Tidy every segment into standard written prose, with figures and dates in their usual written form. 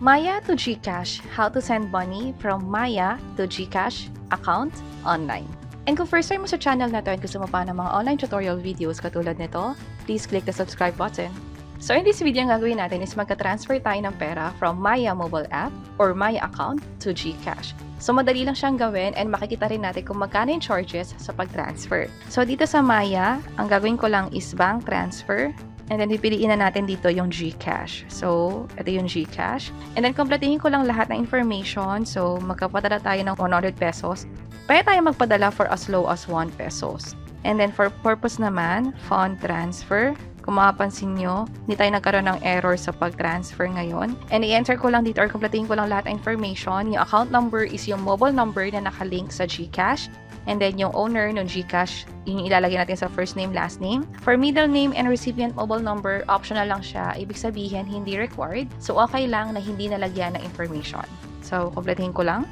Maya to GCash, how to send money from Maya to GCash account online. And kung first time mo sa channel na to and gusto mo pa ng mga online tutorial videos katulad nito, please click the subscribe button. So in this video, ang gagawin natin is magka-transfer tayo ng pera from Maya mobile app or Maya account to GCash. So madali lang siyang gawin and makikita rin natin kung magkano yung charges sa pag-transfer. So dito sa Maya, ang gagawin ko lang is bank transfer. And then, pipiliin na natin dito yung GCash. So, ito yung GCash. And then, kumpletuhin ko lang lahat ng information. So, magkapadala tayo ng 100 pesos. Pwede tayo magpadala for as low as 1 pesos. And then, for purpose naman, fund transfer. Kung makapansin nyo, hindi tayo nagkaroon ng error sa pag-transfer ngayon. And i-enter ko lang dito or kumpletuhin ko lang lahat ng information. Yung account number is yung mobile number na nakalink sa GCash. And then, yung owner ng GCash, yung ilalagay natin sa first name, last name. For middle name and recipient mobile number, optional lang siya. Ibig sabihin, hindi required. So, okay lang na hindi nalagyan ng information. So, kumpletuhin ko lang.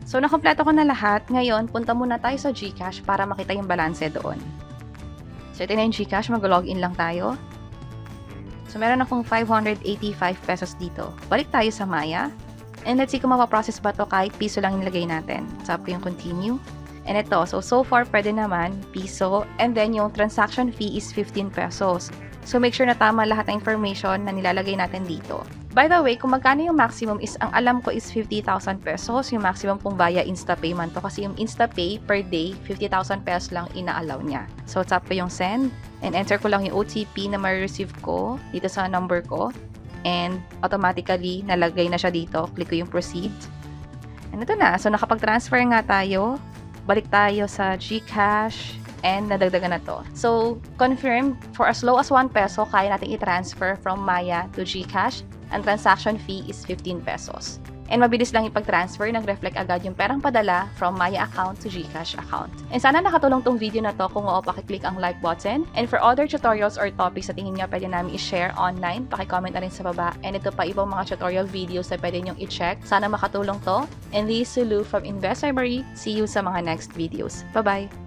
So, nakompleto ko na lahat. Ngayon, punta muna tayo sa GCash para makita yung balance doon. So, ito na yung GCash. Mag-login lang tayo. So, meron akong 585 pesos dito. Balik tayo sa Maya. And let's see kung mapaprocess ba to kahit piso lang nilagay natin. Tap ko yung continue. And ito, so far, pwede naman, piso. And then, yung transaction fee is 15 pesos. So, make sure na tama lahat ng information na nilalagay natin dito. By the way, kung magkano yung maximum is, ang alam ko is 50,000 pesos. Yung maximum pong via InstaPay man to. Kasi yung InstaPay per day, 50,000 pesos lang ina-allow niya. So, tap ko yung send. And enter ko lang yung OTP na ma-receive ko dito sa number ko. And automatically, nalagay na siya dito. Click ko yung proceed. And ito na. So, nakapag-transfer nga tayo. Balik tayo sa GCash and nadagdagan na to. So, confirm, for as low as 1 peso, kaya natin i-transfer from Maya to GCash. Ang transaction fee is 15 pesos. And mabilis lang ipag-transfer, nag-reflect agad yung perang padala from Maya account to GCash account. And sana nakatulong tong video na to. Kung oo, pakiclick ang like button. And for other tutorials or topics na tingin nyo pwede namin i-share online, pakicomment na rin sa baba. And ito pa ibang mga tutorial videos na pwede nyong i-check. Sana makatulong to. And this is Sulu from Invest Library. See you sa mga next videos. Bye-bye!